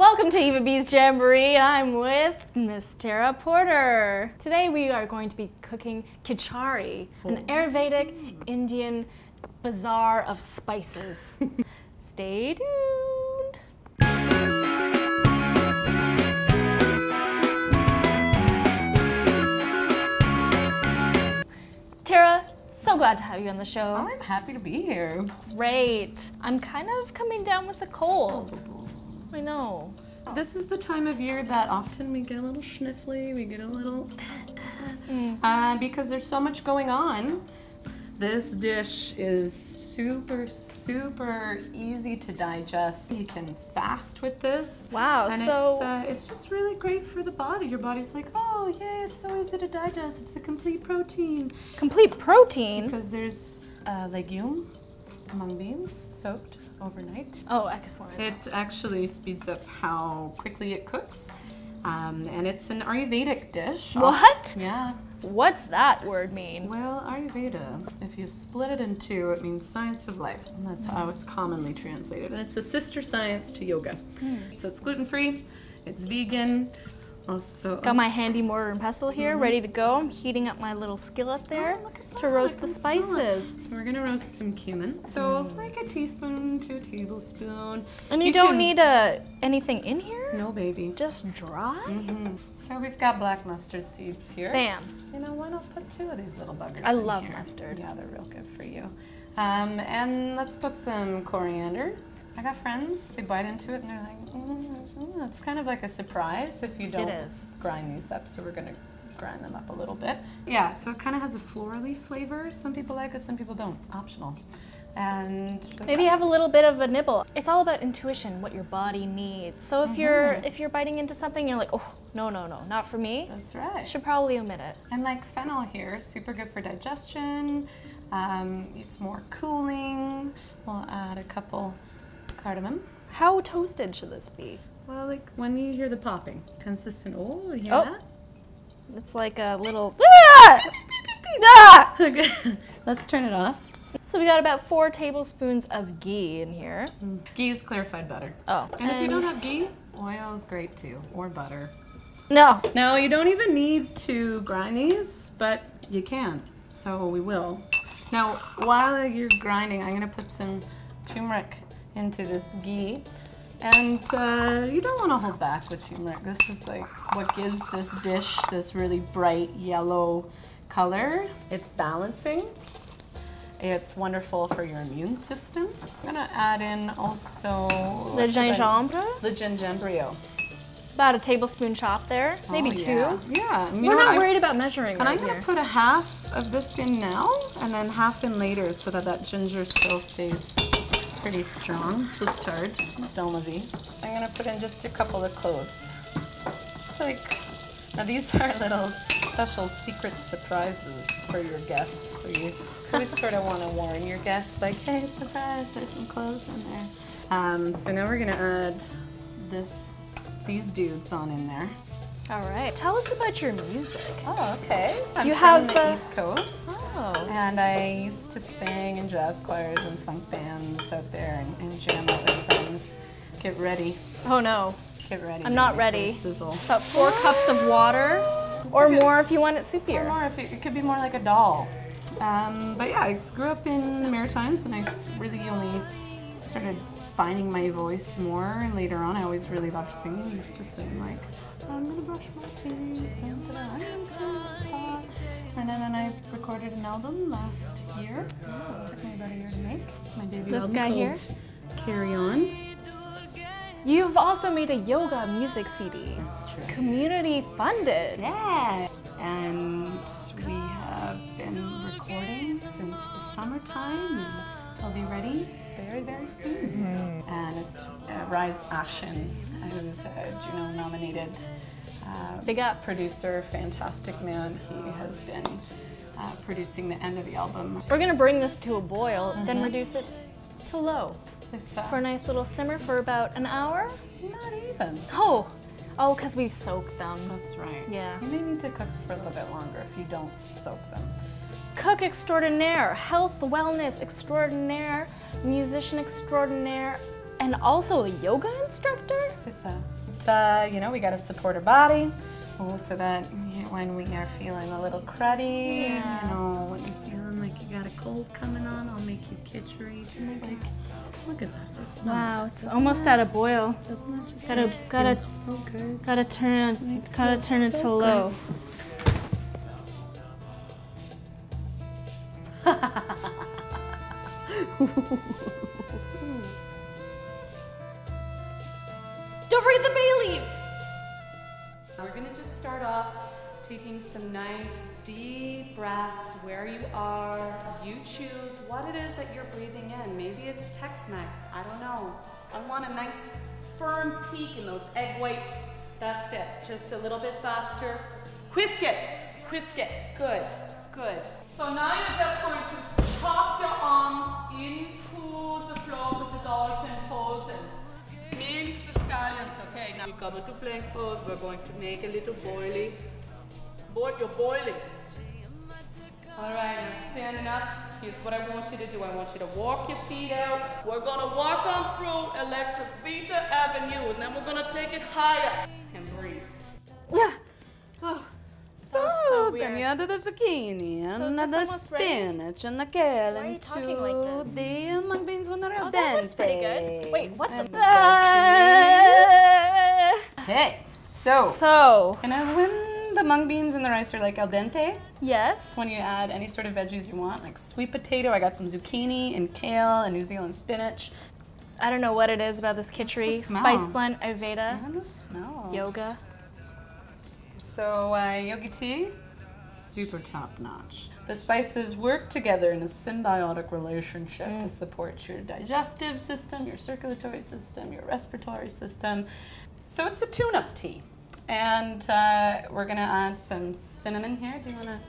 Welcome to Eva B's Jamboree. I'm with Miss Tara Porter. Today we are going to be cooking Kitchari, an Ayurvedic Indian bazaar of spices. Stay tuned. Tara, so glad to have you on the show. I'm happy to be here. Great. I'm kind of coming down with a cold. I know. This is the time of year that often we get a little sniffly, we get a little because there's so much going on. This dish is super easy to digest. You can fast with this. Wow, and so it's just really great for the body. Your body's like, oh yeah, it's so easy to digest. It's a complete protein. Complete protein? Because there's legume, mung beans, soaked overnight. Oh, excellent. It actually speeds up how quickly it cooks. And it's an Ayurvedic dish. What? Yeah. What's that word mean? Well, Ayurveda, if you split it in two, it means science of life. And that's how it's commonly translated. And it's a sister science to yoga. So it's gluten-free, it's vegan. Also, got my handy mortar and pestle here, ready to go. I'm heating up my little skillet there to roast the spices. So we're gonna roast some cumin. So like a teaspoon to a tablespoon. And you don't need anything in here? No, baby. Just dry? So we've got black mustard seeds here. Bam. You know, why not put two of these little buggers I in love here? mustard. Yeah, they're real good for you. And let's put some coriander. I got friends, they bite into it and they're like, it's kind of like a surprise if you don't grind these up, so we're gonna grind them up a little bit. Yeah, so it kind of has a florally flavor. Some people like it, some people don't. Optional. And maybe have a little bit of a nibble. It's all about intuition, what your body needs. So if you're biting into something, you're like, oh, no, not for me. That's right. Should probably omit it. And like fennel here, super good for digestion. It's more cooling. We'll add a couple cardamom. How toasted should this be? Well, like when you hear the popping, consistent. Oh, you hear that? It's like a little. Okay. Let's turn it off. So we got about 4 tablespoons of ghee in here. Ghee is clarified butter. Oh. And if you don't have ghee, oil is great too, or butter. No. No, you don't even need to grind these, but you can. So we will. Now, while you're grinding, I'm gonna put some turmeric into this ghee. And you don't want to hold back with turmeric. This is like what gives this dish this really bright yellow color. It's balancing. It's wonderful for your immune system. I'm gonna add in also the gingembre. The gingembre. About a tablespoon chop there, maybe 2. Yeah. We're not worried about measuring and right I'm gonna put a half of this in now, and then half in later, so that ginger still stays pretty strong to start. Don't love it. I'm gonna put in just a couple of cloves. Just like, now these are little special secret surprises for your guests. So you always sort of want to warn your guests, like, hey, surprise, there's some cloves in there. So now we're gonna add these dudes on in there. All right. Tell us about your music. Oh, okay. I'm from the East Coast. Oh. And I used to sing in jazz choirs and funk bands out there and jam out with friends. Get ready. Oh no. Get ready. I'm not ready. Sizzle. About 4 cups of water, or more if you want it soupier. Or more if it could be more like a doll. But yeah, I grew up in the Maritimes, and I really only started finding my voice more. And later on, I always really loved singing. I used to sing like, I'm gonna brush my teeth, I'm gonna sing. And then I recorded an album last year. It took me about a year to make. My debut This album guy called here? Carry On. You've also made a yoga music CD. That's true. Community funded. Yeah. And we have been recording since the summertime, and it'll be ready very soon. And it's Rise Ashen, who's a Juno nominated Big ups. producer, fantastic man. He has been producing the end of the album. We're gonna bring this to a boil, then reduce it to low So, for a nice little simmer for about an hour. not even. Oh, because we've soaked them. That's right. Yeah. You may need to cook for a little bit longer if you don't soak them. Cook extraordinaire, health, wellness extraordinaire, musician extraordinaire, And also a yoga instructor? You know, we got to support our body. Oh, so that when we are feeling a little cruddy, Yeah. you know, when you're feeling like you got a cold coming on, I'll make you kitchari. Just like, look at that. Just smell Wow, it. it's almost at a boil. Doesn't that just Gotta so good? gotta turn it to low. Don't forget the bay leaves. We're gonna just start off taking some nice deep breaths where you are. You choose what it is that you're breathing in. Maybe it's Tex-Mex, I don't know. I want a nice firm peak in those egg whites. That's it, just a little bit faster. Whisk it, good, good. So now you're just going to pop your arms into the floor with the dolphin poses. Means the scallions, okay, now you come into plank pose, we're going to make a little boilie. You're boiling. All right, now standing up, here's what I want you to do. I want you to walk your feet out. We're gonna walk on through Electric Vita Avenue, and then we're gonna take it higher. And breathe. Yeah. Oh, so weird. Then you add the zucchini, and the almost ready? spinach, and the kale, Why are you and talking like this? the mung beans when they're al Oh, that looks pretty dente. good. Wait, what And the? Okay, so when the mung beans and the rice are like al dente, Yes. when you add any sort of veggies you want, like sweet potato, I got some zucchini and kale and New Zealand spinach. I don't know what it is about this kitchari, What's the smell? spice blend, Ayurveda, I don't smell. yoga. So yogi tea, super top notch. The spices work together in a symbiotic relationship to support your digestive system, your circulatory system, your respiratory system. So it's a tune-up tea. And we're gonna add some cinnamon here. Do you wanna?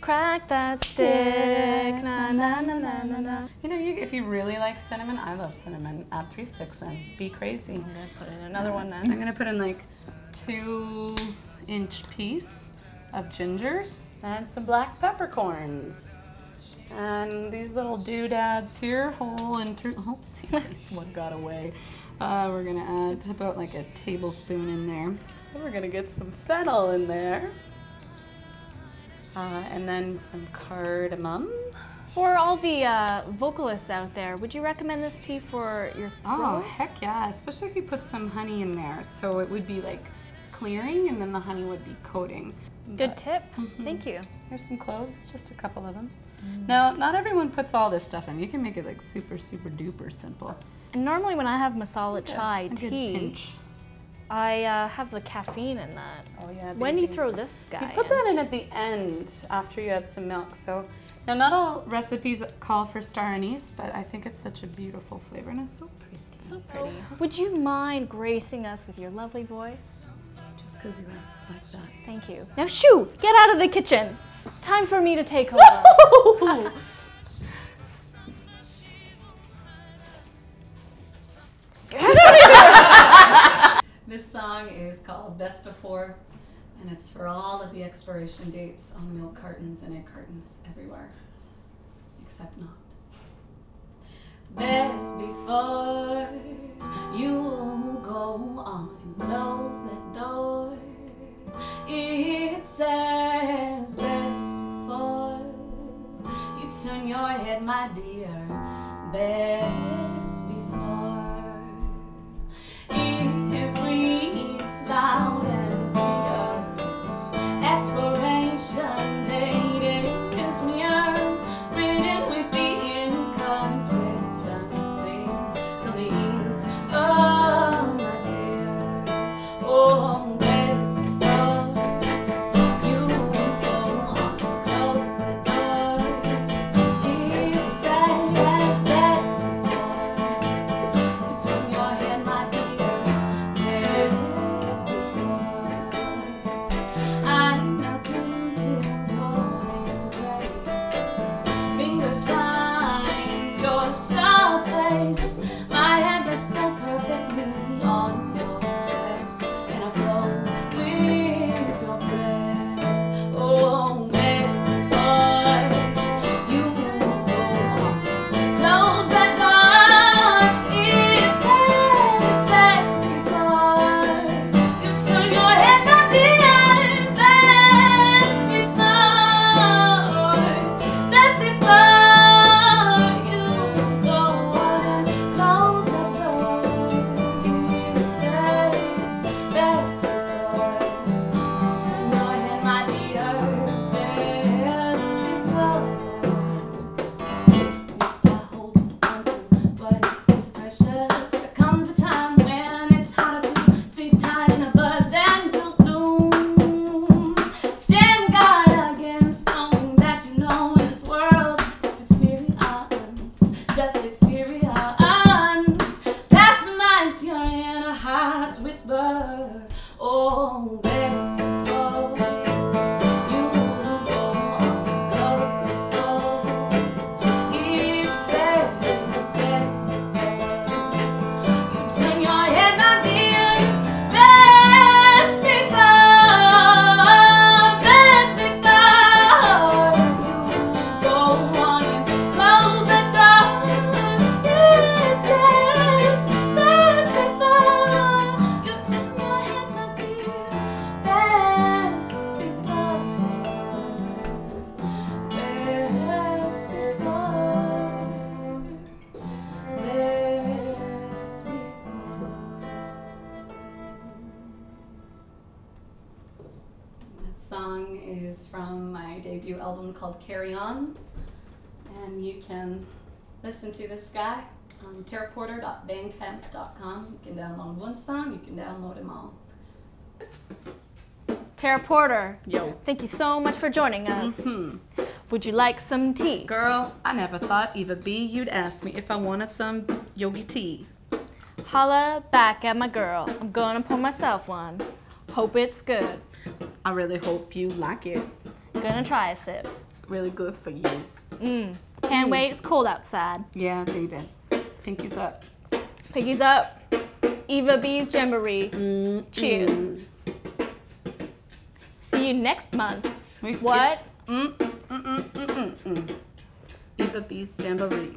Crack that stick, na na na na na na. You know, if you really like cinnamon, I love cinnamon. Add 3 sticks in. Be crazy. I'm gonna put in another one I'm then. gonna put in like 2-inch piece of ginger and some black peppercorns. And these little doodads here, whole and through. Oopsie, this one got away. We're gonna add about like a tablespoon in there. Then we're gonna get some fennel in there. And then some cardamom. For all the vocalists out there, would you recommend this tea for your Oh, throat? heck yeah, especially if you put some honey in there. So it would be like clearing and then the honey would be coating. Good tip. Thank you. Here's some cloves, just a couple of them. Now, not everyone puts all this stuff in. You can make it like super, super duper simple. And normally when I have masala Yeah, chai a good tea, pinch. I have the caffeine in that. Oh yeah. When do you baby. throw this guy You put in? that in at the end after you add some milk. So now not all recipes call for star anise, but I think it's such a beautiful flavor and it's so pretty. It's so pretty. Would you mind gracing us with your lovely voice? Just because you asked like that. Thank you. Now shoo, get out of the kitchen. Time for me to take over. This song is called Best Before, and it's for all of the expiration dates on milk cartons and egg cartons everywhere, except not. Best before you go on and close that door. It says best before you turn your head, my dear. Best before. It reads loud and clear. Expiration date is near. Written with the inconsistency from the ink of my hair. Oh, best before you go on, close the door. It says best before. whisper, oh, best before you go on close the door. It says best before you turn your head, my dear. Best before you go on and close the door. It says best before you turn your head, my dear. Best before, best before, best before. That song is from my debut album called Carry On, and you can listen to this guy on taraporter.bandcamp.com. You can download one song, you can download them all. Tara Porter, Yo. thank you so much for joining us. Would you like some tea? Girl, I never thought Eva B you'd ask me if I wanted some yogi tea. Holla back at my girl. I'm gonna pour myself one. Hope it's good. I really hope you like it. Gonna try a sip. Really good for you. Can't wait, it's cold outside. Yeah, baby. Pinkies up. Piggies up. Eva B's Jamboree. Cheers. See you next month. What? Eva B's Jamboree.